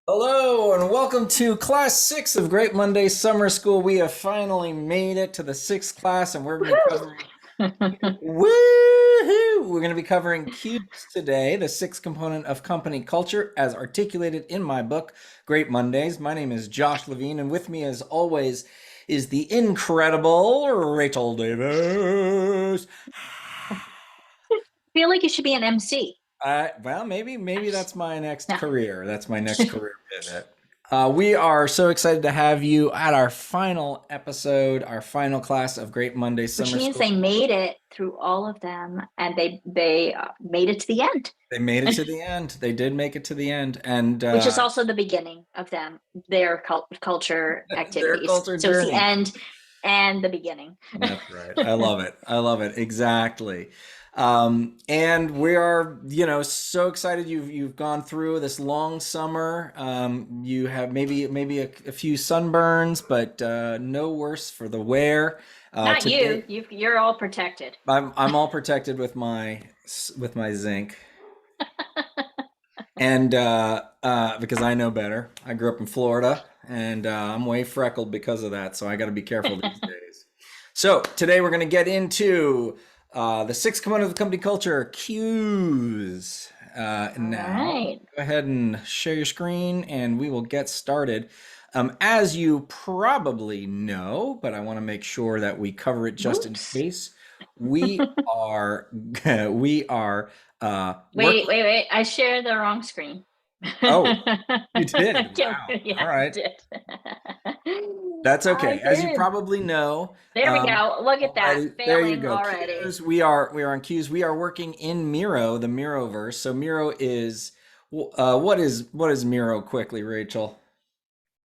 Hello and welcome to Class 6 of Great Monday Summer School. We have finally made it to the sixth class and we're going to be covering woohoo! We're going to be covering cues today, the sixth component of company culture as articulated in my book, Great Mondays. My name is Josh Levine and with me as always is the incredible Rachel Davis. Feel like you should be an MC. Well, maybe that's my next No. career. That's my next career pivot. We are so excited to have you at our final episode, our final class of Great Monday Which Summer means School. they made it through all of them and they made it to the end, They made it to the end. They did make it to the end, and which is also the beginning of their culture their activities. culture So it's the journey. end and the beginning. That's right. I love it. I love it. Exactly. And we are, so excited you've gone through this long summer. You have maybe a few sunburns, but no worse for the wear. Not you. Today, You're all protected. I'm all protected with my zinc, and because I know better. I grew up in Florida, and I'm way freckled because of that. So I got to be careful these days. So today we're going to get into the sixth component of the company culture, cues. All Now, right. go ahead and share your screen, and we will get started. As you probably know, but I want to make sure that we cover it just in Oops. case. We are we are Wait, working. wait, wait. I shared the wrong screen. Oh, you did. Wow. Yeah, All I right. did. That's I okay. As you did. probably know, There we go. Look at that. already there you Failing go. already. Cues. We are on cues. We are working in Miro, the Miroverse. So Miro is what is Miro quickly, Rachel?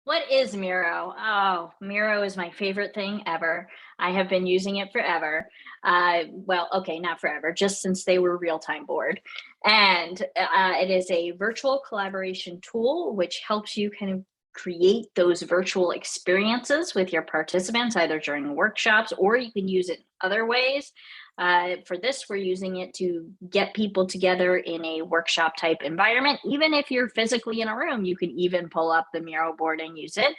What is Miro? Oh, Miro is my favorite thing ever. I have been using it forever. Well, okay, not forever, just since they were real time board. And it is a virtual collaboration tool which helps you kind of create those virtual experiences with your participants, either during workshops or you can use it in other ways. For this, we're using it to get people together in a workshop type environment. Even if you're physically in a room, you can even pull up the Miro board and use it,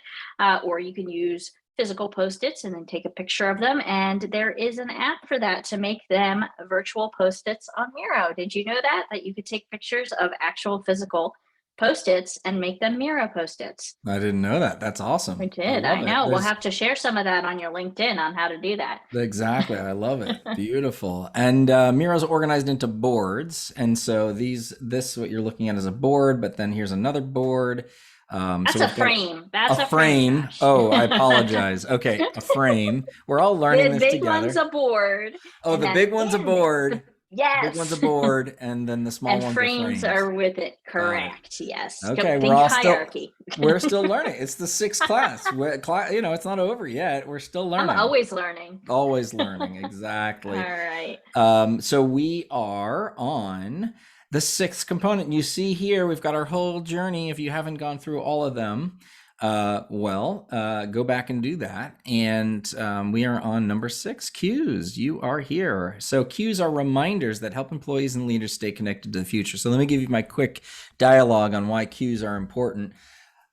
or you can use physical post-its and then take a picture of them. And there is an app for that to make them virtual post-its on Miro. Did you know that you could take pictures of actual physical post-its and make them Miro post-its? I didn't know that. That's We awesome. I did. I love it. know. We'll There's have to share some of that on your LinkedIn on how to do that. exactly. I love it. Beautiful. And Miro's organized into boards, and so this what you're looking at is a board, but then here's another board. So That's a we've got frame. a That's a frame, frame. Josh. Oh, I apologize. Okay, a frame. We're all learning The this big one's together. a board, Oh, and the then big one's a in board. Big one's a yes, board, and then the small and ones are frames frames. are with it. Got it. Correct. Yes. Okay, Think hierarchy. we're still learning. It's the sixth class. It's not over yet. We're still I'm learning. always learning. Always learning. All Exactly. right. So we are on the sixth component. You see here, we've got our whole journey. If you haven't gone through all of them, go back and do that. And we are on number 6, cues. You are here. So cues are reminders that help employees and leaders stay connected to the future. So let me give you my quick dialogue on why cues are important.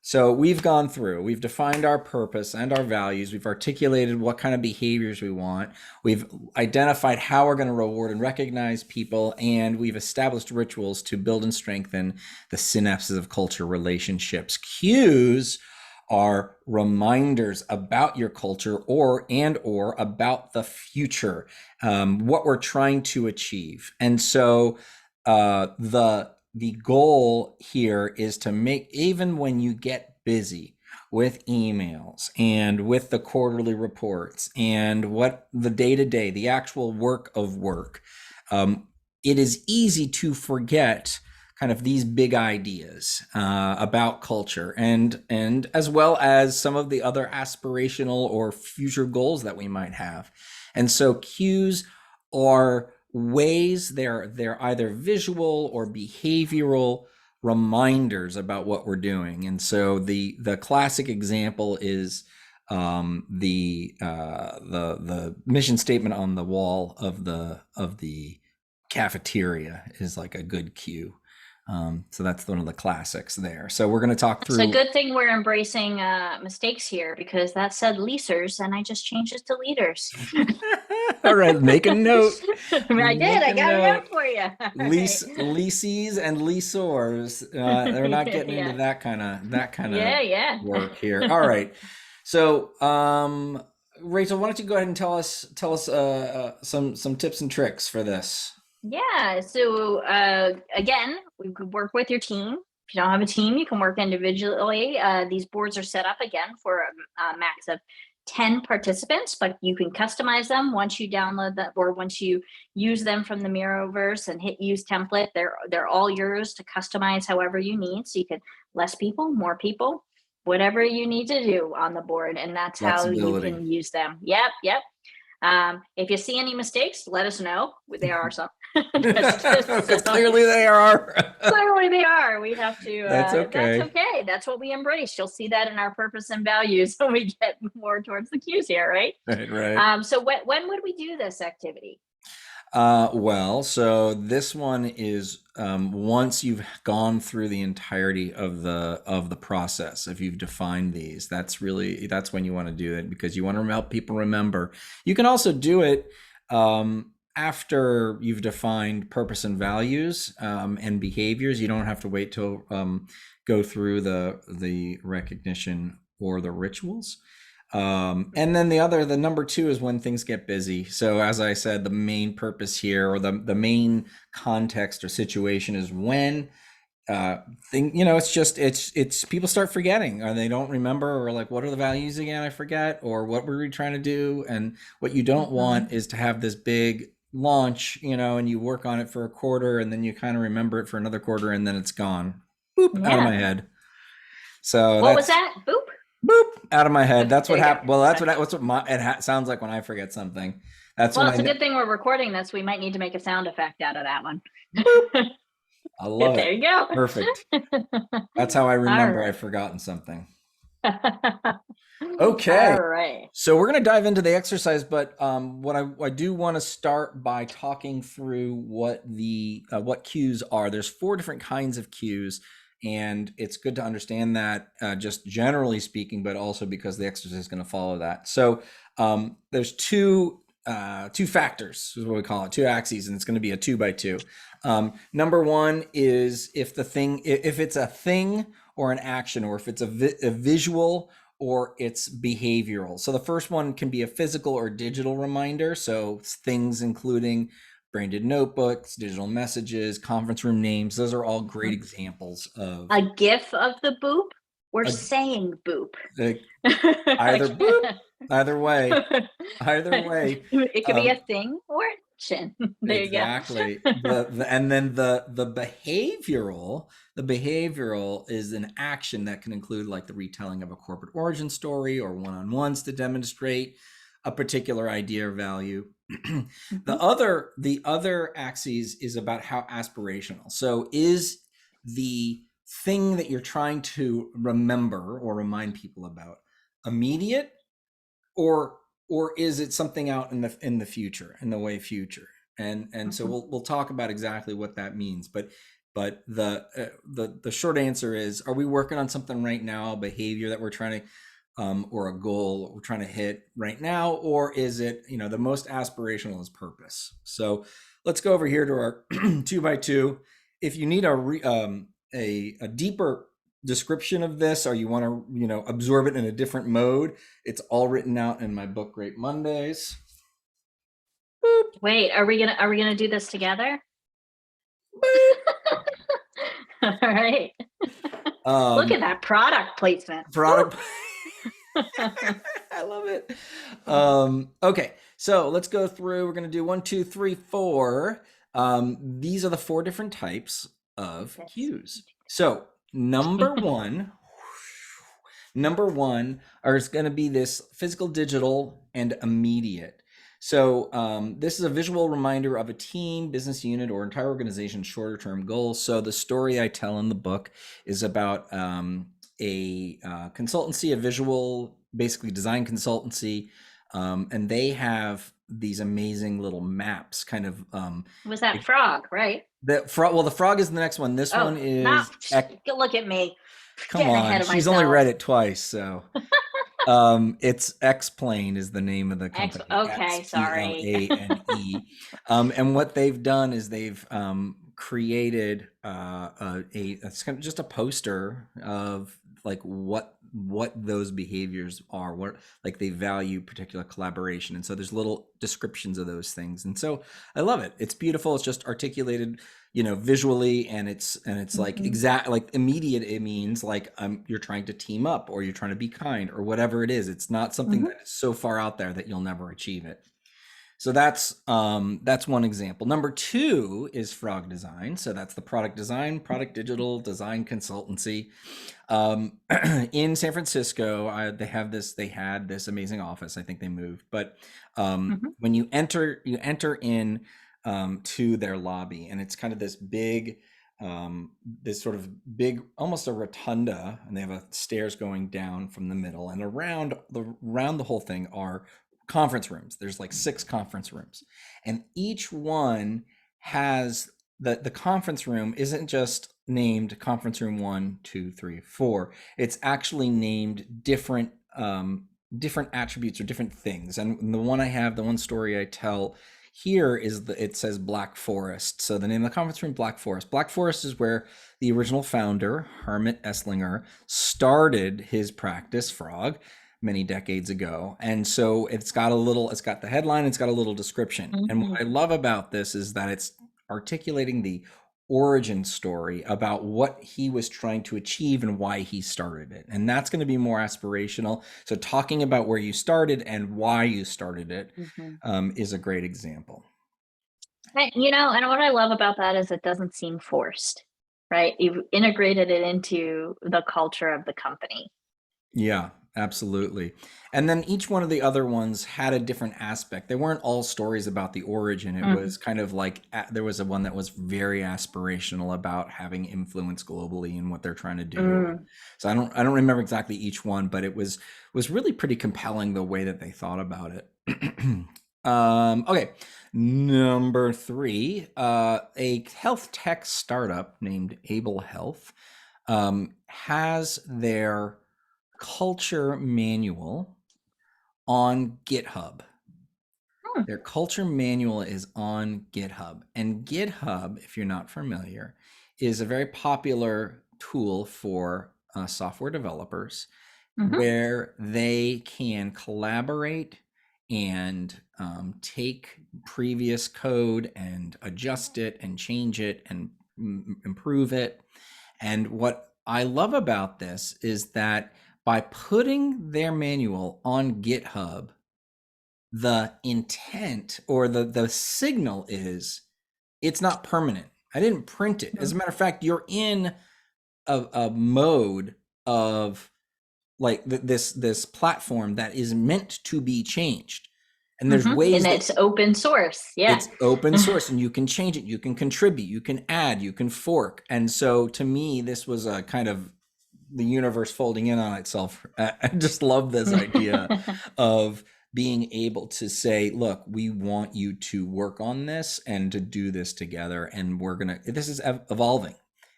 So we've gone through, we've defined our purpose and our values. We've articulated what kind of behaviors we want. We've identified how we're going to reward and recognize people. And we've established rituals to build and strengthen the synapses of culture relationships. Cues are reminders about your culture or about the future, what we're trying to achieve. And so the goal here is to make, even when you get busy with emails and with the quarterly reports and what the day-to-day, the actual work of work, it is easy to forget kind of these big ideas about culture and as well as some of the other aspirational or future goals that we might have. And so cues are ways, they're either visual or behavioral reminders about what we're doing. And so the classic example is the mission statement on the wall of the cafeteria is like a good cue. So that's one of the classics there. So we're going to talk It's a through. good thing we're embracing mistakes here, because that said leasers and I just changed it to leaders. All right, make a note. I did. Make I a got it note. out for you. All right. Leases and leasors. They're not getting into Yeah. that kind of Yeah. Yeah. work here. All right. So, Rachel, why don't you go ahead and tell us some tips and tricks for this? Yeah. So again, we could work with your team. If you don't have a team, you can work individually. These boards are set up again for a max of 10 participants, but you can customize them once you download them or once you use them from the Miroverse and hit use template. They're all yours to customize however you need. So you can less people, more people, whatever you need to do on the board, and that's how you Flexibility. can use them. Yep, yep. If you see any mistakes, let us know. There are some. Because So, clearly they are. clearly they are. We have to, That's that's okay. okay. That's what we embrace. You'll see that in our purpose and values when we get more towards the cues here, right? Right, right. So when would we do this activity? Well, so this one is once you've gone through the entirety of the process. If you've defined these, that's when you want to do it, because you want to help people remember. You can also do it after you've defined purpose and values and behaviors. You don't have to wait till go through the recognition or the rituals. And then the number two is when things get busy. So as I said, the main purpose here, or the main context or situation, is when it's people start forgetting, or they don't remember, or like, what are the values again? I forget, or what were we trying to do? And what you don't want is to have this big launch, and you work on it for a quarter, and then you kind of remember it for another quarter, and then it's gone, boop, out of Yeah. my head. So What was that's that? Boop. boop, out of my head. That's There what you go. happened. Well, that's Okay. what sounds like when I forget something. That's Well, when it's a good thing we're recording this. We might need to make a sound effect out of that one. boop. I love There it. you go. Perfect. That's how I All remember I've right. forgotten something. All Okay. right. So we're going to dive into the exercise, but what I do want to start by talking through what cues are. There's 4 different kinds of cues, and it's good to understand that just generally speaking, but also because the exercise is going to follow that. So there's two factors, is what we call it, 2 axes, and it's going to be a 2x2. Number 1 is if it's a thing or an action, or if it's a visual, or it's behavioral. So the first one can be a physical or digital reminder. So things including branded notebooks, digital messages, conference room names. Those are all great examples of A gif of the boop. We're a, saying boop. either boop, either way, either way. It could be a thing or action. There you go. Exactly. And then the behavioral is an action that can include like the retelling of a corporate origin story, or one-on-ones to demonstrate a particular idea or value. The other axis is about how aspirational. So is the thing that you're trying to remember or remind people about immediate, or is it something out in the future, in the way future? And so we'll talk about exactly what that means, but the short answer is, are we working on something right now, a behavior that we're trying to or a goal we're trying to hit right now, or is it, the most aspirational is purpose? So let's go over here to our 2x2. If you need a deeper description of this, or you want to absorb it in a different mode, it's all written out in my book, Great Mondays. Boop. Wait, are we gonna do this together? All right. Look at that product placement. Product. I love it. Okay, so let's go through. We're going to do 1, 2, 3, 4. These are the 4 different types of cues. So number one is going to be this physical, digital, and immediate. So this is a visual reminder of a team, business unit, or entire organization's shorter term goals. So the story I tell in the book is about a consultancy, a visual, basically design consultancy, and they have these amazing little maps, kind of Was that frog, right? the frog. Well, the frog is the next one. This Oh, one not is look at me come getting ahead on. of She's only myself. read it twice, so it's X-Plane is the name of the company. Okay, sorry. Xplane. And what they've done is they've created it's kind of just a poster of like what those behaviors are, what like they value particular collaboration, and so there's little descriptions of those things, and so I love it. It's beautiful. It's just articulated, visually, and it's like Mhm, exact, like immediate. It means like you're trying to team up, or you're trying to be kind, or whatever it is. It's not something mhm, that is so far out there that you'll never achieve it. So that's one example. Number two is Frog Design. So that's the product design, product digital design consultancy. In San Francisco, they had this amazing office. I think they moved, but mhm, when you enter in to their lobby, and it's kind of this sort of big, almost a rotunda, and they have stairs going down from the middle, and around the whole thing are conference rooms. There's like 6 conference rooms, and each one has the conference room isn't just named conference room 1, 2, 3, 4. It's actually named different attributes or different things. And the one I have, the one story I tell here is it says Black Forest. So the name of the conference room, Black Forest. Black Forest is where the original founder, Hermit Esslinger, started his practice, Frog, many decades ago. And so it's got the headline, it's got a little description. And what I mhm, love about this is that it's articulating the origin story about what he was trying to achieve and why he started it. And that's going to be more aspirational. So talking about where you started and why you started it mhm. is a great example. And what I love about that is it doesn't seem forced, right? You've integrated it into the culture of the company. Yeah, absolutely. And then each one of the other ones had a different aspect. They weren't all stories about the origin. It Mhm, was kind of like there was a one that was very aspirational about having influence globally and what they're trying to do. mm, So I don't remember exactly each one, but it was really pretty compelling the way that they thought about it. Okay, number 3, a health tech startup named Able Health has their culture manual on GitHub. mm, Their culture manual is on GitHub. And GitHub, if you're not familiar, is a very popular tool for software developers mhm, where they can collaborate and take previous code and adjust it and change it and improve it. And what I love about this is that by putting their manual on GitHub, the intent or the signal is it's not permanent. I didn't print it. As mhm, a matter of fact, you're in a mode of like this platform that is meant to be changed, and there's mhm. ways And that it's open source. Yeah. it's open source and you can change it, you can contribute, you can add, you can fork. And so to me, this was a kind of the universe folding in on itself. I just love this idea of being able to say, look, we want you to work on this and to do this together. And this is evolving,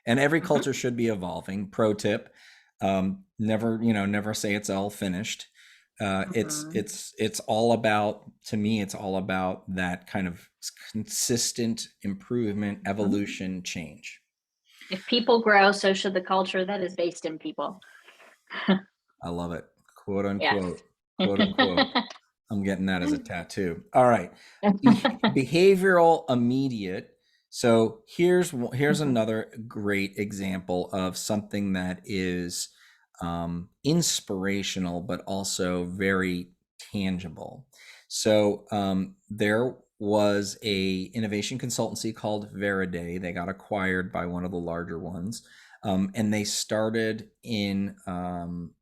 and every Mhm, culture should be evolving. Pro tip, never say it's all finished. mhm, It's all about, to me, it's all about that kind of consistent improvement, mhm. evolution, change. If people grow, so should the culture that is based in people. I love it. Quote Yes. unquote. Quote unquote. I'm getting that as a tattoo. All right. Behavioral immediate. So here's Mhm, another great example of something that is inspirational, but also very tangible. So there was a innovation consultancy called Veriday. They got acquired by one of the larger ones, and they started in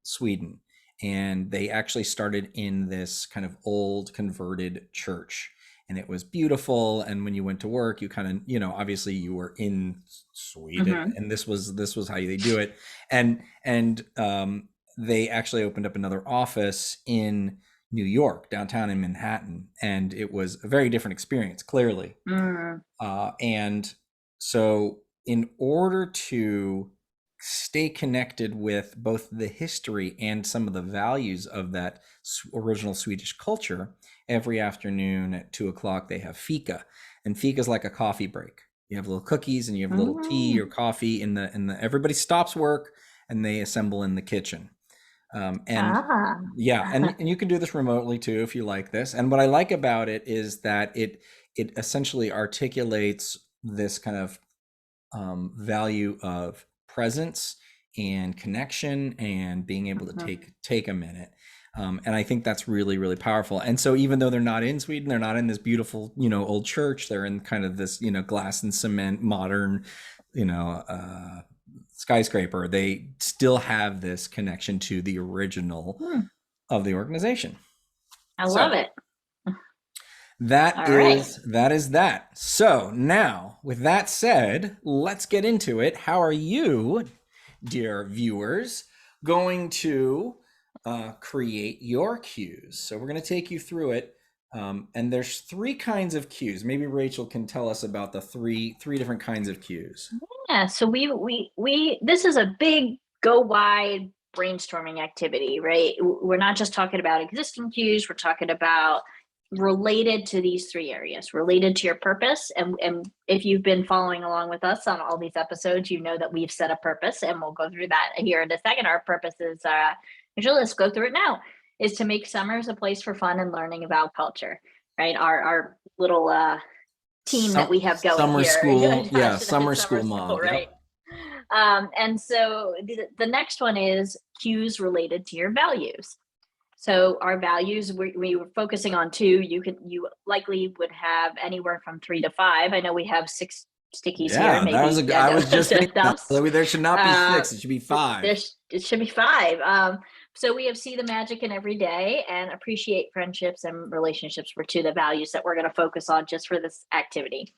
Sweden, and they actually started in this kind of old converted church, and it was beautiful. And when you went to work, you kind of, obviously you were in Sweden, mhm, and this was how they do it. And they actually opened up another office in New York, downtown in Manhattan, and it was a very different experience, clearly. Mm. And so, in order to stay connected with both the history and some of the values of that original Swedish culture, every afternoon at 2 o'clock they have fika, and fika is like a coffee break. You have little cookies and you have a little tea or Mm. coffee in the. Everybody stops work and they assemble in the kitchen. And Ah. yeah, and you can do this remotely too if you like this. And what I like about it is that it essentially articulates this kind of value of presence and connection and being able to Mhm. take a minute. And I think that's really, really powerful. And so even though they're not in Sweden, they're not in this beautiful, old church, they're in kind of this, glass and cement modern, you know, uh, skyscraper, they still have this connection to the original Hmm. of the organization. I love So it. that All right. is that. So now, with that said, let's get into it. How are you, dear viewers, going to create your cues? So we're going to take you through it, and there's three kinds of cues. Maybe Rachel can tell us about the three different kinds of cues. Yeah. So we this is a big go wide brainstorming activity, right? We're not just talking about existing cues. We're talking about related to these three areas, related to your purpose. And if you've been following along with us on all these episodes, you know that we've set a purpose, and we'll go through that here in a second. Our purpose is, actually, let's go through it now, is to make summers a place for fun and learning about culture, right? Our little team that we have going Summer here. school, yeah, Josh and I, summer summer school school, mom. right? Yep. And so the next one is cues related to your values. So our values, we were focusing on two. You likely would have anywhere from 3 to 5. I know we have 6 stickies here. Yeah, that was Maybe a. I I know was just thinking that. else. There should not be Uh, six. It should be five. it should be 5. So we have see the magic in every day and appreciate friendships and relationships were two of the values that we're going to focus on just for this activity.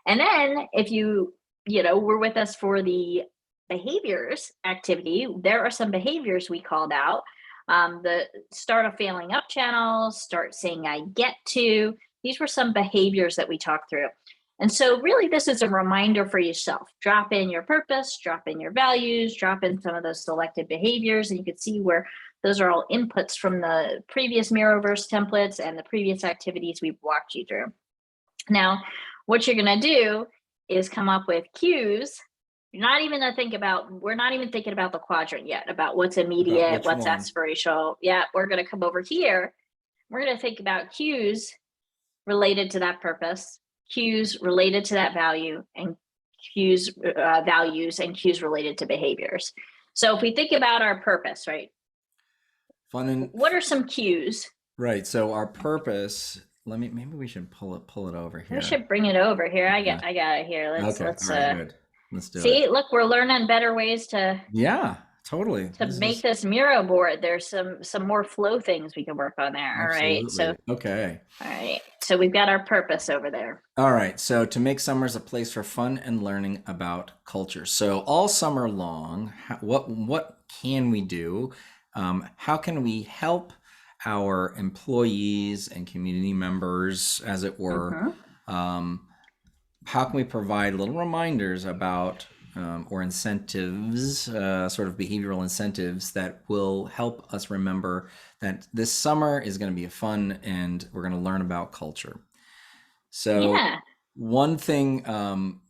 And then if you were with us for the behaviors activity, there are some behaviors we called out. The start a failing up channels, start saying I get to. These were some behaviors that we talked through. And so, really, this is a reminder for yourself. Drop in your purpose, drop in your values, drop in some of those selected behaviors, and you can see where those are all inputs from the previous Mirrorverse templates and the previous activities we've walked you through. Now, what you're going to do is come up with cues. You're not even going to think about, we're not even thinking about the quadrant yet, about what's About immediate, which what's one? aspirational. Yeah, we're going to come over here. We're going to think about cues related to that purpose, cues related to that value, and cues, values, and cues related to behaviors. So if we think about our purpose, right? Fun and What are some cues? right. So our purpose. Maybe we should pull it over We here. should bring it over here. Yeah. I got it here. Okay. Let's All right. Good. Let's do it. see. Look, we're learning better ways to Yeah. Totally. This make is this Miro board. There's some more flow things we can work on there. All right. So absolutely okay. all right. So we've got our purpose over there. All right. So to make summers a place for fun and learning about culture. So all summer long, what can we do? How can we help our employees and community members, as it were? Mm-hmm. How can we provide little reminders about or incentives, sort of behavioral incentives that will help us remember that this summer is going to be fun and we're going to learn about culture. So Yeah. one thing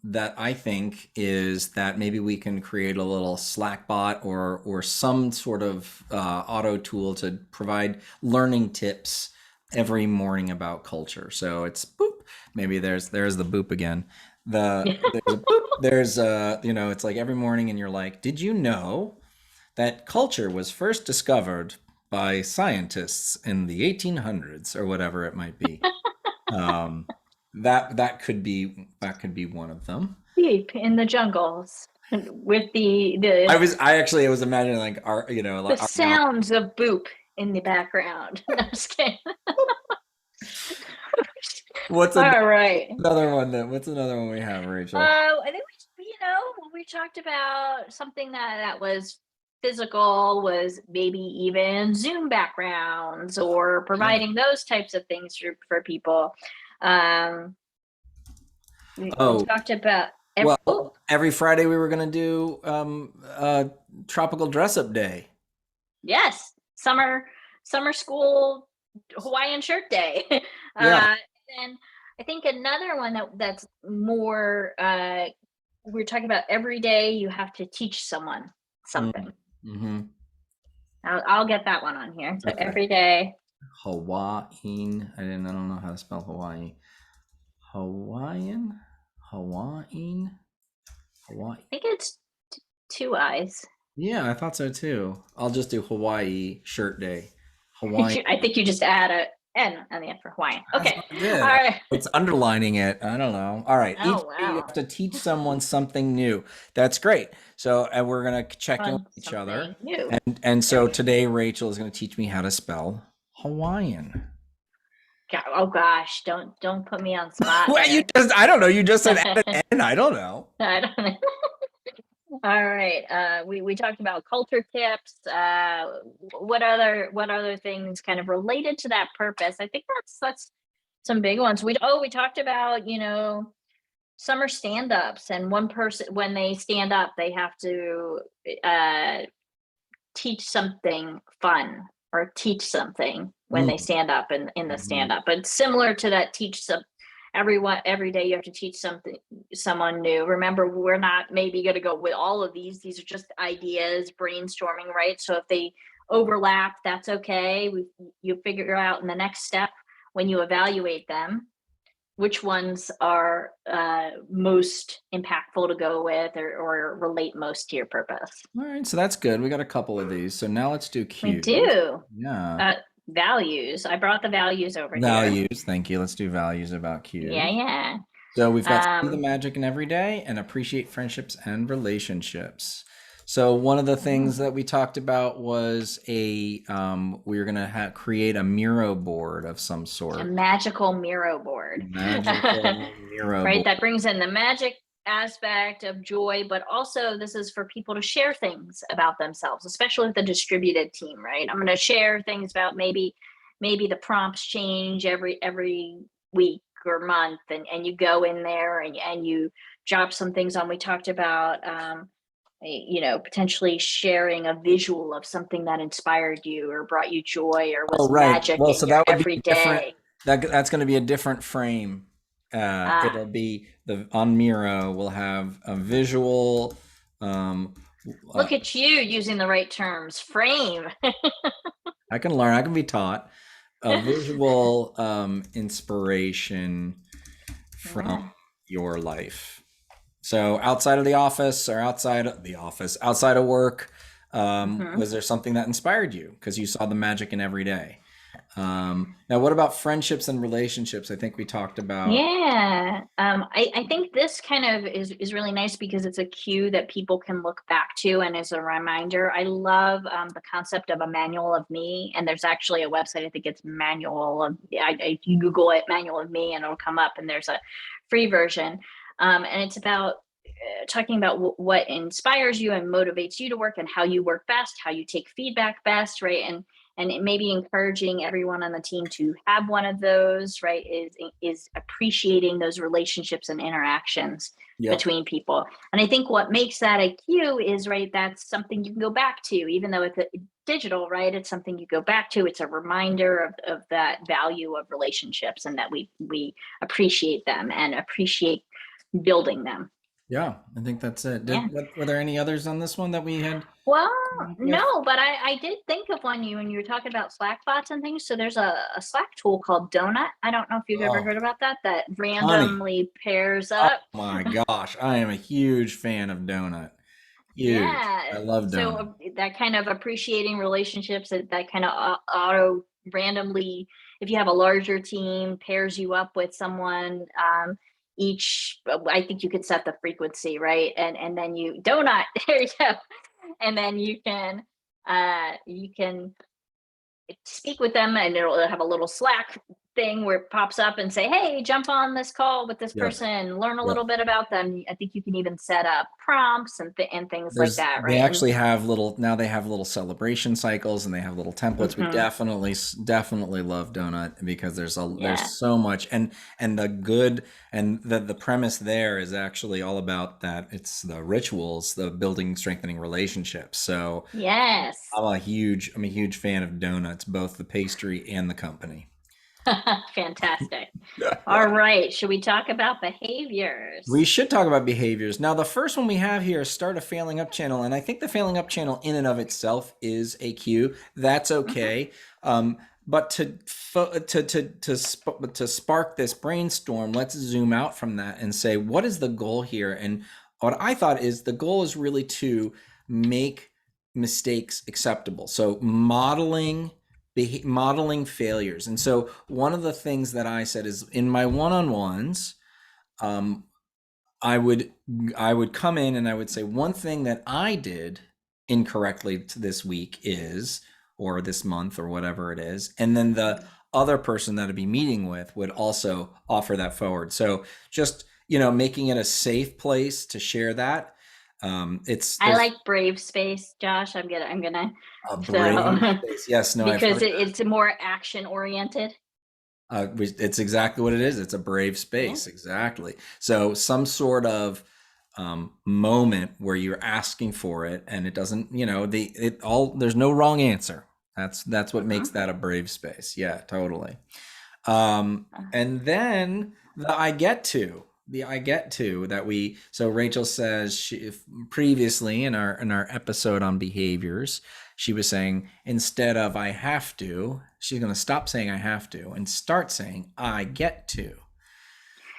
that I think is that maybe we can create a little Slack bot or some sort of auto tool to provide learning tips every morning about culture. So it's boop. Maybe there's the boop again. There's a boop. There's it's like every morning, and you're like, did you know that culture was first discovered by scientists in the 1800s or whatever it might be? Um, that could be one of them. Deep in the jungles with the I was imagining like the our mom. sounds of boop in the background. No, I'm just kidding. What's All right. what's another one we have, Rachel? I think we talked about something that was physical was maybe even Zoom backgrounds or providing those types of things for people. We talked about every Friday we were going to do tropical dress up day. Yes, summer school Hawaiian shirt day. Yeah. And I think another one that's more we're talking about every day you have to teach someone something. Mm-hmm. I'll get that one on here. So Okay. every day. Hawaiian. I don't know how to spell Hawaii. Hawaiian. Hawaii. I think it's two eyes. Yeah, I thought so too. I'll just do Hawaii shirt day. Hawaii. I think you just add a N on the end for Hawaiian. Okay. Good. All right. It's underlining it. I don't know. All right. Oh, Each day you wow. have to teach someone something new. That's great. So, and we're going to check in with each other. New. And so today Rachel is going to teach me how to spell Hawaiian. Oh gosh, don't put me on spot. Well, I don't know. You just said add an N. I don't know. I don't know. All right. We talked about culture tips. What other things kind of related to that purpose? I think that's some big ones. We talked about, summer stand-ups, and one person, when they stand up, they have to teach something fun or teach something when they stand up in the stand-up. But similar to that, every day you have to teach someone new. Remember, we're not maybe going to go with all of these are just ideas, brainstorming, right? So if they overlap, that's okay. You figure out in the next step, when you evaluate them, which ones are most impactful to go with or relate most to your purpose. All right, so that's good. We got a couple of these. So now let's do cues. We do. Yeah. Values. I brought the values over here. Values. Thank you. Let's do values about cues. Yeah. So we've got see the magic in every day and appreciate friendships and relationships. So one of the things that we talked about was we were going to create a Miro board of some sort. A magical Miro board. Magical Miro right, board. that brings in the magic aspect of joy, but also this is for people to share things about themselves, especially with a distributed team, right? I'm going to share things about maybe the prompts change every week or month, and you go in there and you drop some things on. We talked about potentially sharing a visual of something that inspired you or brought you joy or was magic in your every day. That's going to be a different frame. It'll be on Miro. We'll have a visual. Look at you using the right terms. Frame. I can learn. I can be taught. A visual inspiration from your life. So outside of the office or outside of work, was there something that inspired you because you saw the magic in every day? Now, what about friendships and relationships? I think we talked about. Yeah. I think this kind of is really nice because it's a cue that people can look back to and as a reminder. I love the concept of a manual of me, and there's actually a website, I think it's manual of, you Google it, manual of me, and it'll come up, and there's a free version. And it's about talking about what inspires you and motivates you to work and how you work best, how you take feedback best, right? And it may be encouraging everyone on the team to have one of those, right? Is appreciating those relationships and interactions between people. And I think what makes that a cue is, right, that's something you can go back to, even though it's digital, right? It's something you go back to. It's a reminder of that value of relationships and that we appreciate them and appreciate building them. Yeah, I think that's it. Were there any others on this one that we had? Well, no, but I did think of one when you were talking about Slack bots and things. So there's a Slack tool called Donut. I don't know if you've ever heard about that randomly pairs up. Oh my gosh, I am a huge fan of Donut. Huge. Yeah, I love Donut. So that kind of appreciating relationships, that kind of auto randomly, if you have a larger team, pairs you up with someone. I think you could set the frequency, right? And then you Donut, there you go. And then you can speak with them, and it'll have a little Slack thing where it pops up and say, hey, jump on this call with this Yep. person, learn a Yep. little bit about them. I think you can even set up prompts and things like that, They right? And actually have they have little celebration cycles and they have little templates. We mhm, definitely love Donut because there's yeah, so much, and the good, and the premise there is actually all about that. It's the rituals, the building, strengthening relationships. So yes. I'm a huge fan of donuts, both the pastry and the company. Fantastic. All right. Should we talk about behaviors? We should talk about behaviors. Now, the first one we have here is start a failing up channel. And I think the failing up channel in and of itself is a cue. That's Mhm. okay. But to spark this brainstorm, let's zoom out from that and say, what is the goal here? And what I thought is the goal is really to make mistakes acceptable. So modeling failures. And so one of the things that I said is in my one-on-ones, um, I would I would come in and I would say one thing that I did incorrectly this week is, or this month or whatever it is, and then the other person that I'd be meeting with would also offer that forward. So just making it a safe place to share that. It's I there's like brave space, Josh. I'm gonna a so brave space. Yes, no, I've because heard. it's more action oriented. It's exactly what it is. It's a brave Yeah. space, exactly. So some sort of moment where you're asking for it, and it doesn't, there's no wrong answer. That's what makes Hmm. that a brave space. Yeah, totally. And then the I get to that we so Rachel says previously in our episode on behaviors, she was saying instead of I have to, she's going to stop saying I have to and start saying I get to.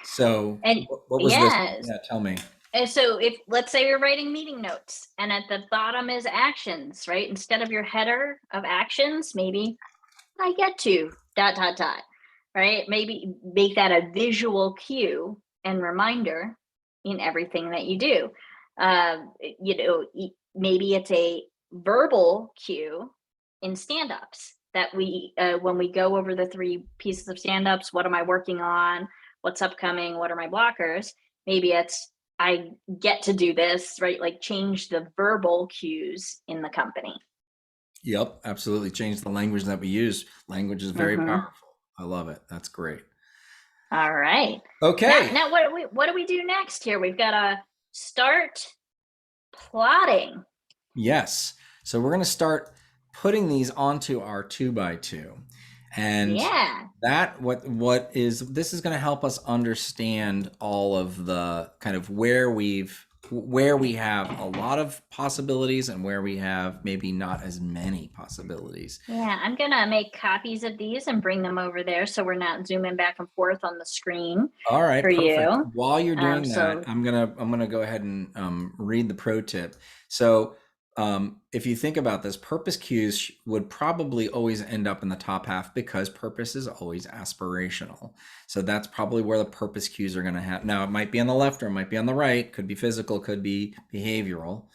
So And what was this? yeah, Yeah, tell me. and so if let's say you're writing meeting notes and at the bottom is actions, right? Instead of your header of actions, maybe I get to dot dot dot, right? Maybe make that a visual cue and reminder in everything that you do. Maybe it's a verbal cue in stand-ups that we when we go over the three pieces of stand-ups, what am I working on, what's upcoming, what are my blockers, maybe it's I get to do this, right? Like change the verbal cues in the company. Yep, absolutely. Change the language that we use. Language is very Hmm. powerful. I love it. That's great. All right. Now, Okay. now what do we do next here? We've got to start plotting. Yes. So we're going to start putting these onto our two by two. And Yeah. that what is this is going to help us understand all of the kind of where we have a lot of possibilities and where we have maybe not as many possibilities. Yeah, I'm gonna make copies of these and bring them over there so we're not zooming back and forth on the screen All right, for perfect. you. While you're doing that, So I'm gonna go ahead and read the pro tip. So, if you think about this, purpose cues would probably always end up in the top half because purpose is always aspirational. So that's probably where the purpose cues are going to have. Now, it might be on the left or it might be on the right. Could be physical, could be behavioral.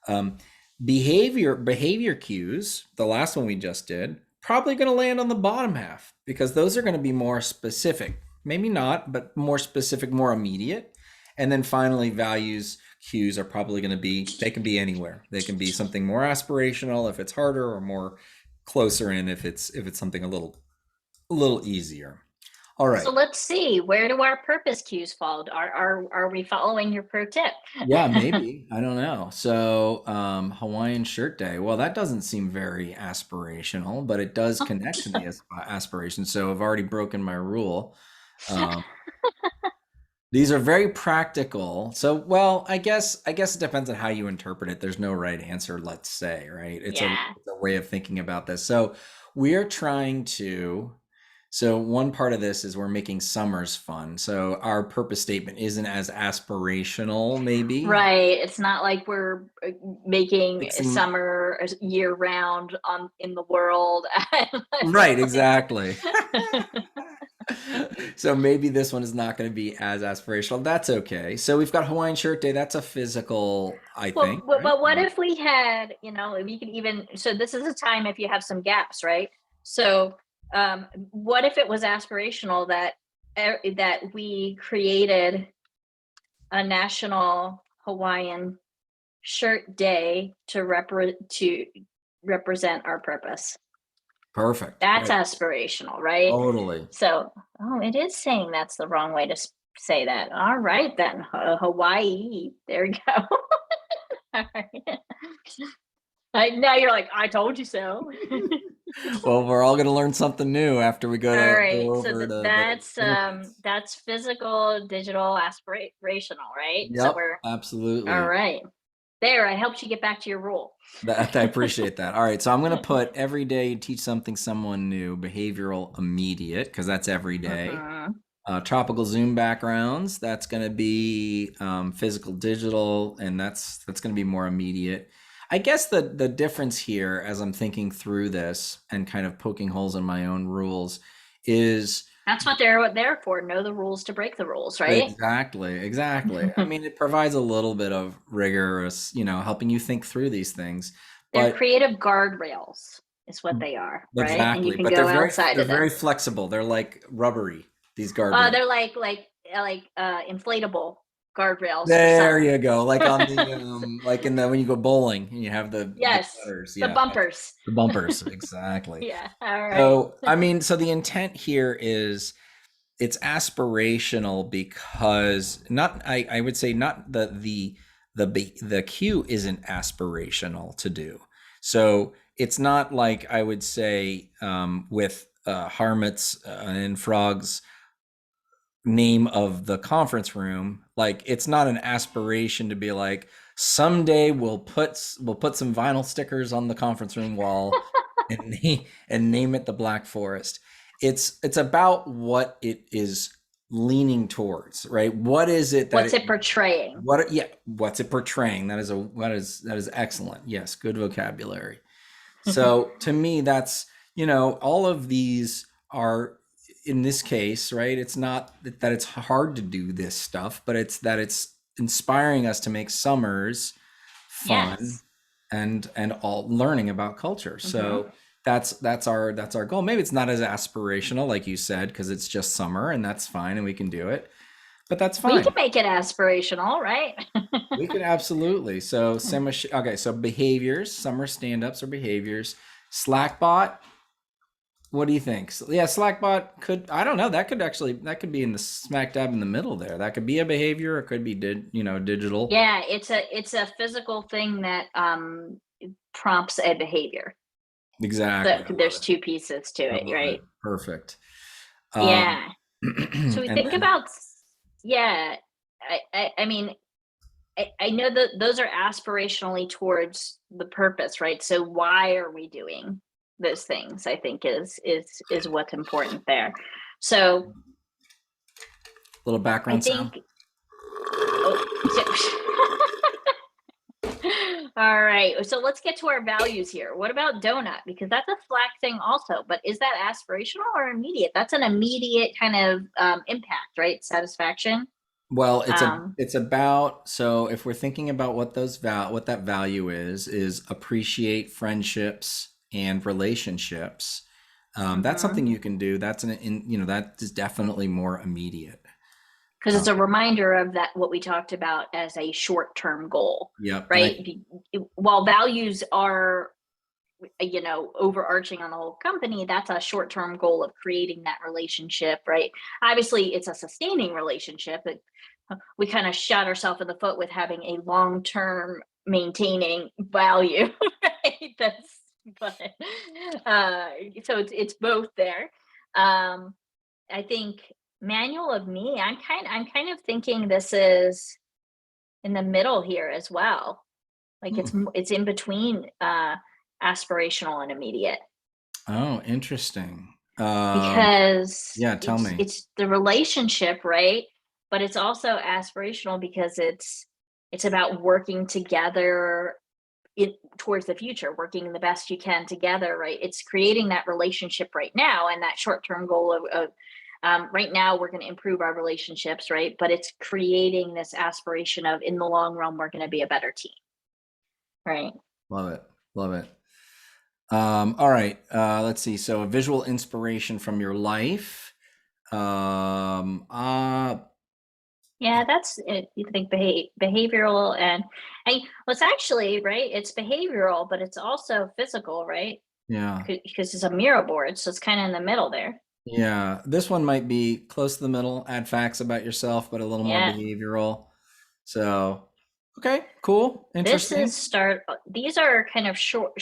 Um, behavior cues, the last one we just did, probably going to land on the bottom half because those are going to be more specific. Maybe not, but more specific, more immediate. And then finally, values cues are probably going to be, they can be anywhere. They can be something more aspirational if it's harder, or more closer in if it's something a little easier. All so right. let's see, where do our purpose cues fall? Are we following your pro tip? Yeah, maybe. I don't know. So, Hawaiian Shirt Day. Well, that doesn't seem very aspirational, but it does connect to the aspiration. So I've already broken my rule. Um, these are very practical. So, well, I guess it depends on how you interpret it. There's no right answer, let's say, right? Yeah. It's a way of thinking about this. So, we're trying to so one part of this is we're making summers fun. So our purpose statement isn't as aspirational, maybe. Right. It's not like we're making Fixing summer year round on in the world. right, exactly. So maybe this one is not going to be as aspirational. That's okay. So we've got Hawaiian Shirt Day. That's a physical, I Well, think, but, right? but what if we had, if you could even, so this is a time if you have some gaps, right? So what if it was aspirational that that we created a national Hawaiian shirt day to represent our purpose? Perfect. That's Right. aspirational, right? Totally. So, oh, it is saying that's the wrong way to say that. All right, then. Hawaii. There you go. All right. Now you're like, I told you so. Well, we're all going to learn something new after we All go right. So over the benefits. that's physical, digital, aspirational, right? So Yep, we're all absolutely. right. There, I helped you get back to your rule. That, I appreciate that. All right, so I'm going to put every day teach something someone new, behavioral immediate, because that's every day. Mhm. Tropical Zoom backgrounds, that's going to be physical digital, and that's going to be more immediate. I guess the difference here, as I'm thinking through this and kind of poking holes in my own rules, is That's what they're there for. Know the rules to break the rules, right? exactly. I mean, it provides a little bit of rigorous, helping you think through these things, They're but creative guardrails, is what they are, right? And you exactly. can But go outside they're of very them. flexible. They're like rubbery. These guardrails. They're like inflatable guardrails for There sun. you go. Like on the like in the when you go bowling and you have the Yes, gutters. the Yeah, that's bumpers. the bumpers. Exactly. Yeah. All right. So I mean, so the intent here is it's aspirational because not I would say not the cue isn't aspirational to do. So it's not like I would say with Harmut's and Frog's name of the conference room, like it's not an aspiration to be like someday we'll put some vinyl stickers on the conference room wall and name it the Black Forest. It's about what it is leaning towards, right? What is it that What's it it portraying? what's it portraying? That is excellent. Yes, good vocabulary. So to me, that's, all of these are in this case, right? It's not that it's hard to do this stuff, but it's that it's inspiring us to make summers fun Yes. and all learning about culture. Hmm. So that's our goal. Maybe it's not as aspirational, like you said, because it's just summer and that's fine and we can do it. But that's We can fine. make it aspirational, right? We could absolutely. So okay, so behaviors, summer stand-ups or behaviors. Slackbot, what do you think? Yeah, Slackbot could, I don't know, that could be in the smack dab in the middle there. That could be a behavior, or it could be digital. Yeah, it's a physical thing that prompts a behavior. So Exactly. I love there's it. two pieces to I it, love it. right? Perfect. Um Yeah. So we and think then about, yeah, I mean, I know that those are aspirationally towards the purpose, right? So why are we doing those things? I think is what's important there. So little I background sound. think, oh, so, all right. So let's get to our values here. What about donut? Because that's a Slack thing also, but is that aspirational or immediate? That's an immediate kind of impact, right? Satisfaction. Well, Um, it's about, so if we're thinking about what that value is appreciate friendships and relationships. That's something mhm. you can do. That is definitely more immediate. Because Uh, it's a reminder of that what we talked about as a short-term goal, yep. And right? While values are overarching on the whole company, that's a short-term goal of creating that relationship, right? Obviously it's a sustaining relationship, but we kind of shot ourselves in the foot with having a long-term maintaining value. Right? That's but uh so it's both there. I think manual of me, I'm kind of thinking this is in the middle here as well. Like hmm. it's in between aspirational and immediate, Oh, interesting. because Yeah, tell me. it's the relationship, right? But it's also aspirational because it's about working together towards the future, working the best you can together, right? It's creating that relationship right now, and that short-term goal of right now we're going to improve our relationships, right? But it's creating this aspiration of in the long run we're going to be a better team, right? Love it. Love it. All right. Let's see. So a visual inspiration from your life. Uh, Yeah, that's it. You think behavioral and well, it's actually right. It's behavioral, but it's also physical, right? yeah. Because it's a mirror board, so it's kind of in the middle there. Yeah. This one might be close to the middle. Add facts about yourself, but a little more Yeah, behavioral. So, okay, cool. this is Interesting. start. These are kind of short.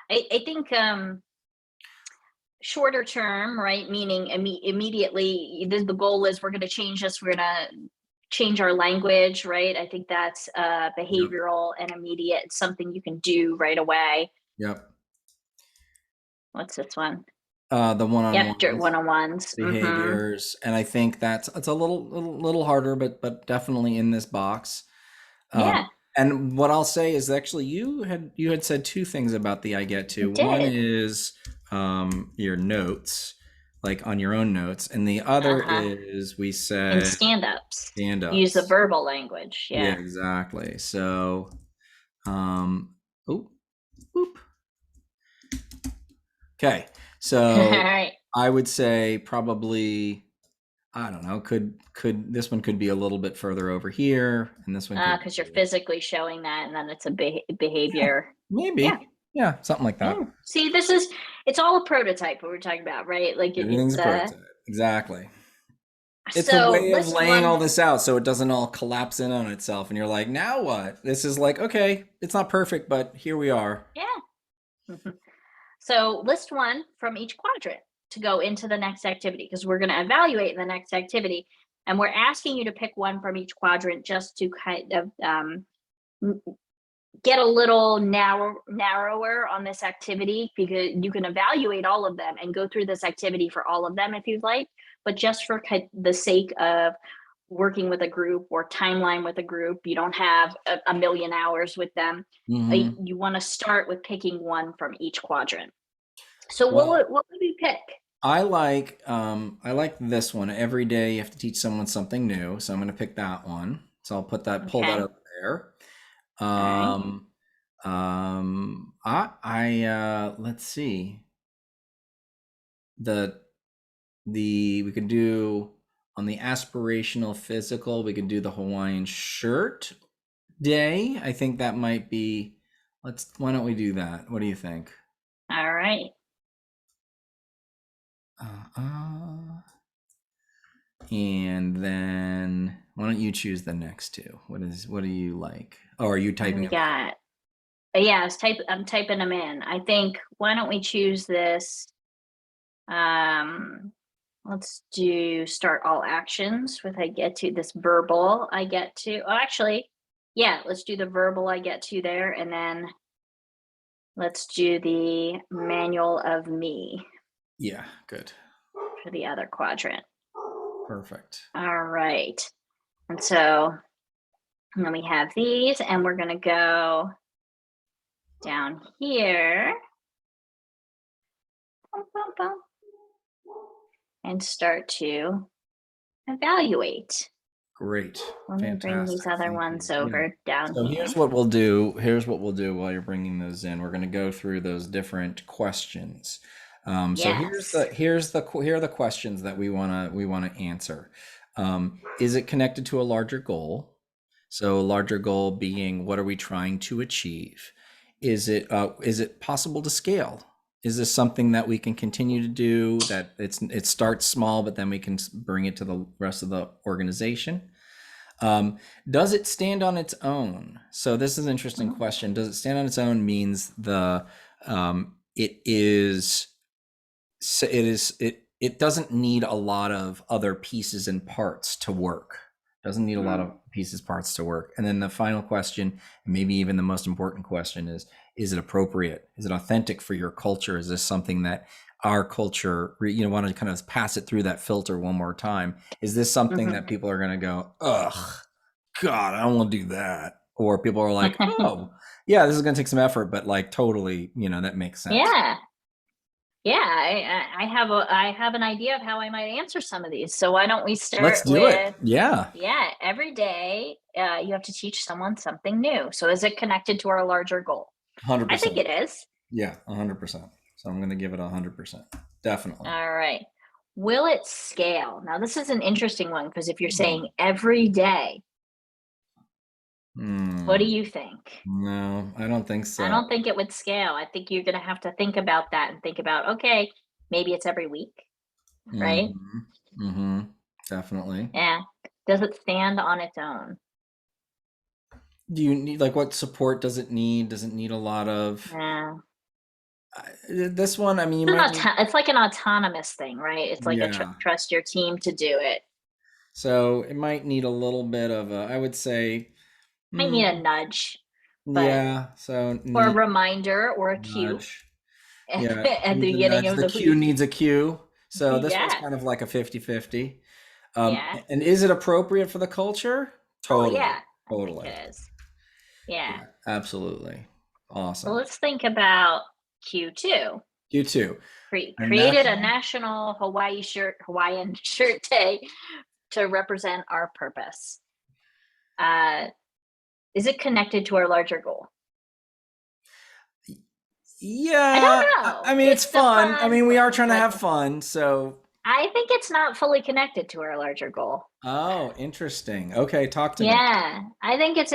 I think shorter term, right? Meaning immediately. The goal is we're going to change this. We're going to change our language, right? I think that's Yep. behavioral and immediate. It's something you can do right away. Yep. What's this one? The Yep, one-on-ones, 101s. Mm-hmm. behaviors, and I think that's it's a little harder, but definitely in this box. Um, Yeah, and what I'll say is actually you had said two things about the I get I to. One did. is your notes, like on your own notes, and the other Uh-huh. is we In said stand-ups. Use the stand-ups. verbal language. Yeah, Yeah. exactly. So, oop, oop. Okay, All so right. I would say probably I don't know. Could this one could be a little bit further over here, and this one could Because you're be physically showing that, and then it's a yeah, behavior. Yeah. maybe yeah, something like Yeah. that. See, it's all a prototype what we're talking about, right? Like Everything's it's a prototype. Exactly. It's a so way of list laying one. all this out so it doesn't all collapse in on itself, and you're like, now what? This is like okay, it's not perfect, but here we are. Yeah. So list one from each quadrant to go into the next activity because we're going to evaluate the next activity. And we're asking you to pick one from each quadrant just to kind of get a little narrower on this activity because you can evaluate all of them and go through this activity for all of them if you'd like, but just for the sake of working with a group or timeline with a group, you don't have a million hours with them. Hmm. You want to start with picking one from each quadrant. So Well, what would we pick? I like this one. Every day you have to teach someone something new, so I'm going to pick that one. So I'll pull that Okay. up there. All right. Let's see. The we could do on the aspirational physical, we could do the Hawaiian shirt day. I think that might be why don't we do that? What do you think? All right. Uh, and then why don't you choose the next two? What do you like? Oh, are you What do typing we them in? got? Yeah, I'm typing them in. I think why don't we choose this? Let's do start all actions with I get to this verbal I get to. Oh, actually, yeah, let's do the verbal I get to there, and then let's do the manual of me Yeah, good. for the other quadrant. Perfect. All right. And so then we have these, and we're going to go down here and start to evaluate. Great. Let me bring these Fantastic. other Thank you. ones Yeah. over down So here. here's what we'll do. Here's what we'll do while you're bringing those in. We're going to go through those different questions. So Yes. here are the questions that we wanna answer. Is it connected to a larger goal? So a larger goal being what are we trying to achieve? Is it possible to scale? Is this something that we can continue to do? That it starts small, but then we can bring it to the rest of the organization? Um, does it stand on its own? So this is an interesting Mhm. question. Does it stand on its own means it doesn't need a lot of other pieces and parts to work. Doesn't need a lot of Mm. pieces parts to work. And then the final question, and maybe even the most important question is it appropriate? Is it authentic for your culture? Is this something that our culture, want to kind of pass it through that filter one more time? Is this something that Mhm. people are going to go, ugh, God, I don't want to do that? Or people are like, oh, yeah, this is going to take some effort, but like totally, that makes sense. Yeah. Yeah, I have an idea of how I might answer some of these. So why don't we Let's start do it. with Yeah. yeah, every day you have to teach someone something new. So is it connected to our larger goal? I think 100%. it is. Yeah, 100%. So I'm going to give it 100%. Definitely. All right. Will it scale? Now, this is an interesting one because if you're Hmm. saying every day, what do Hmm. you think? No, I don't think I so. don't think it would scale. I think you're going to have to think about that and think about, okay, maybe it's every week, right? Mm-hmm. Mm-hmm. Definitely. Yeah. Does it stand on its own? Do you need, like, what support does it need? Does it need a lot of Yeah. this one? I mean, you might need, It's like an autonomous thing, right? It's like a yeah. trust your team to do it. So it might need a little bit of a, I would say, Might need a mm, nudge, but yeah. So or a need reminder or a cue nudge. at Yeah, at the needs a beginning nudge. of The the Q week. needs a cue. So this one's Yeah. kind of like a 50-50. Yeah. And is it appropriate for the culture? Oh Totally. yeah. I think Totally. it is. Yeah. Yeah, absolutely. So Awesome. let's think about Q2. You too. A Created a national. national Hawaiian shirt day to represent our purpose. Uh, is it connected to our larger goal? I Yeah, don't I know. mean it's It's the fun. I fun, mean we are trying to but have fun, so I think it's not fully connected to our larger goal. oh, interesting. Okay, talk to me. Yeah, I think it's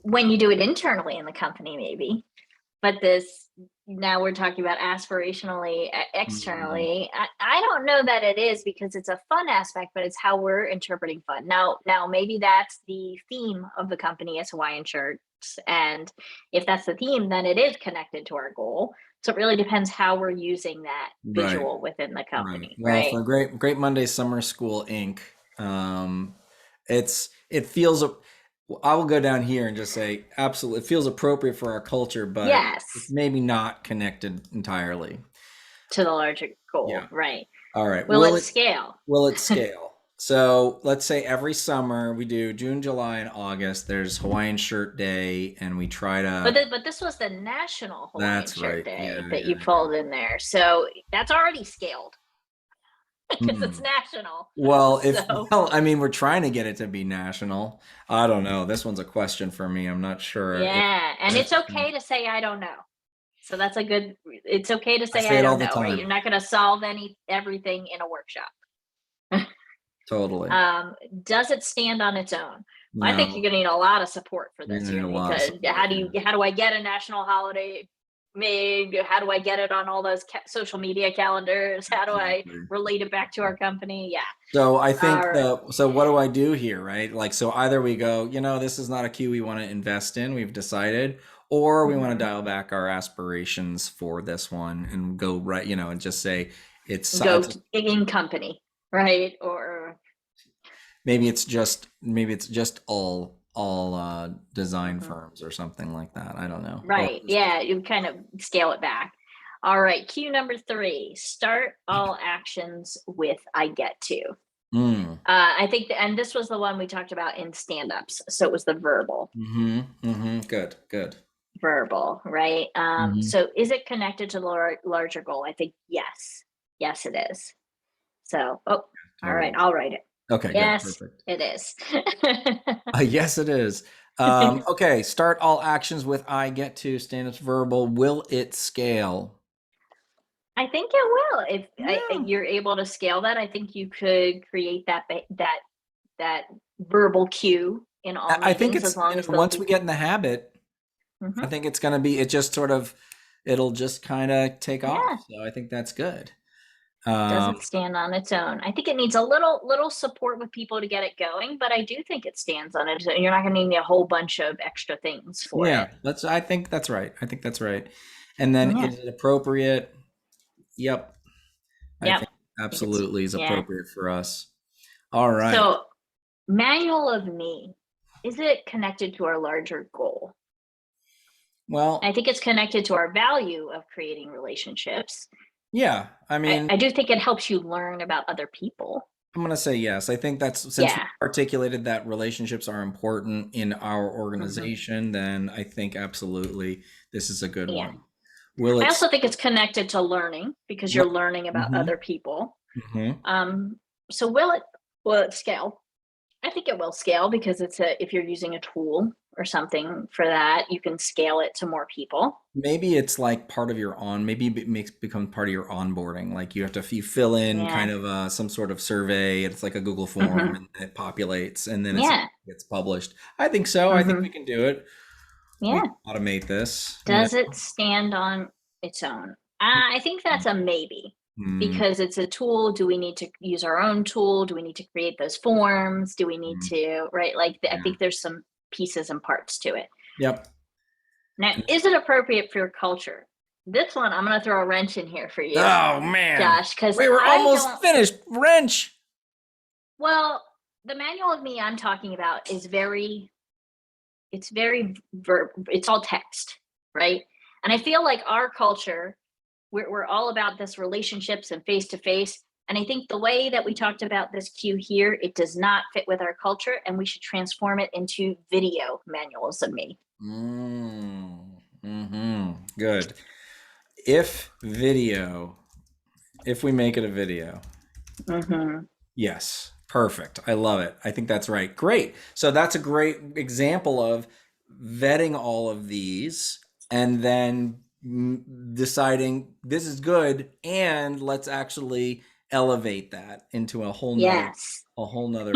when you do it internally in the company, maybe. But this now we're talking about aspirationally Mm, externally. I don't know that it is because it's a fun aspect, but it's how we're interpreting fun. Now maybe that's the theme of the company is Hawaiian shirts, and if that's the theme, then it is connected to our goal. So it really depends how we're using that right, visual within the right. company, Well, right? for Great Monday Summer School Inc., it feels I will go down here and just say absolutely it feels appropriate for our culture, but it's Yes, maybe not connected entirely. to the larger goal, Yeah. right? All right. Will it scale? Will it scale? So let's say every summer we do June, July, and August. There's Hawaiian Shirt Day, and we try But to. but this was the National Hawaiian That's Shirt right. Day Yeah, that you yeah, pulled in there, so that's already scaled yeah. because it's national. Well, if So well, I mean, we're trying to get it to be national. I don't know. This one's a question for me. I'm not sure yeah, and if it's okay to say I don't know. So that's a good. It's okay to I say say I it all don't the know, right? You're time. not going to solve everything in a workshop. Totally. Um, does it stand on its own? Well, I think you're No, going to need a lot of support for you're this. gonna You're need a going to need lot of to support. how do I get a national holiday made? How do I get it on all those social media calendars? How do I Exactly. relate it back to our company? Yeah. So I All think right. so what do I do here, right? Like so either we go, this is not a queue we want to invest in, we've decided, or we want to Mhm. dial back our aspirations for this one and go right, and just say Go in company, right? Or maybe it's just all design mhm. firms or something like that. I don't know. Or Right. Yeah, you kind of scale it back. All right. Cue number 3, start all actions with I get to. mm, I think, and this was the one we talked about in stand-ups. So it was the mm-hmm, mm-hmm, good, good. right? Mm-hmm. So is it connected to the larger goal? I think yes. Yes, it is. So, oh, all right. Totally. I'll write it. Okay, good, Yes, perfect. it is. Yes, it is. Okay, start all actions with I get to standards verbal. Will it scale? I think it will. If Yeah. you're able to scale that, I think you could create that verbal cue in all I think meetings as it's, long as they'll once be. we get in the habit, I Mhm. think it's going to be, it just sort of, it'll just kind of take off. Yeah. So I think that's good. Does Um, it stand on its own? I think it needs a little support with people to get it going, but I do think it stands on its own. You're not going to need a whole bunch of extra things for yeah, it. I think that's right. I think that's right. And then Yeah. is it appropriate? Yep. I Yep. think I think it's absolutely is yeah. appropriate for us. All right. So, manual of me, is it connected to our larger goal? I Well, think it's connected to our value of creating relationships. yeah, I mean, I do think it helps you learn about other people. I'm going to say yes. I think that's since we Yeah. articulated that relationships are important in our Hmm. organization, then I think absolutely this is a good Yeah. one. Will I it also think it's connected to learning because you're learning about mm-hmm, other people. mm-hmm. Um, so will it scale? I think it will scale because if you're using a tool, or something for that. You can scale it to more people. Maybe it's like part of your maybe it makes become part of your onboarding. Like you fill in Yeah. kind of some sort of survey. It's like a Google form Hmm. and it populates and then Yeah. gets published. I think so. I think we Hmm. can do it. We Yeah. can automate this. Does it stand on its own? I think that's a maybe, Mm, because it's a tool. Do we need to use our own tool? Do we need to create those forms? Do we need mm, to, right? Like, I yeah. think there's some pieces and parts to it. Yep. Now, is it appropriate for your culture? This one, I'm going to throw a wrench in here for you, Oh man. Josh, because We were I almost don't. finished. Wrench. Well, the manual of me I'm talking about is very, it's very it's all text, right? And I feel like our culture, we're all about this relationships and face to face. And I think the way that we talked about this cue here, it does not fit with our culture, and we should transform it into video manuals of me. Good. If video, if we make it a video, Hmm. yes, perfect. I love it. I think that's right. Great. So that's a great example of vetting all of these and then deciding this is good and let's actually elevate that into Yes. a whole nother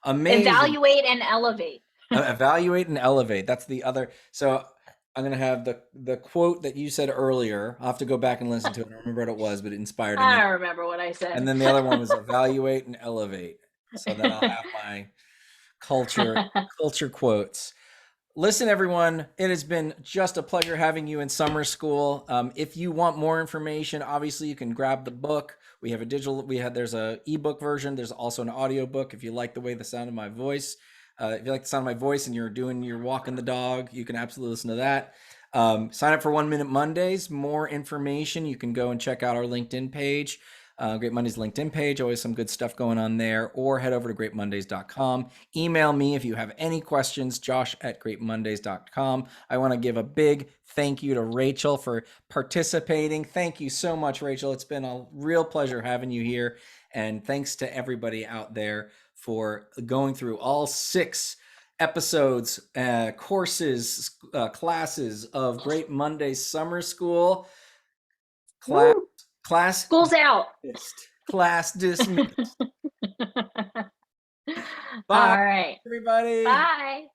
amazing. Evaluate and elevate. Evaluate and elevate. That's the other. So I'm gonna have the quote that you said earlier. I'll have to go back and listen to it. I don't remember what it was, but it inspired. I don't remember what I And said. then the other one was evaluate and elevate. So then I'll have my culture culture quotes. Listen, everyone, it has been just a pleasure having you in summer school. If you want more information, obviously you can grab the book. We have a digital, there's a ebook version. There's also an audio book. If you like the sound of my voice, if you like the sound of my voice and you're walking the dog, you can absolutely listen to that. Sign up for 1 Minute Mondays. More information, you can go and check out our LinkedIn page. Great Mondays LinkedIn page, always some good stuff going on there, or head over to greatmondays.com. Email me if you have any questions, josh@greatmondays.com. I want to give a big thank you to Rachel for participating. Thank you so much, Rachel. It's been a real pleasure having you here. And thanks to everybody out there for going through all 6 episodes, courses, classes of Great Mondays Summer School. Class, Woo! class School's out. dismissed. Class dismissed. All Bye, right. everybody. Bye.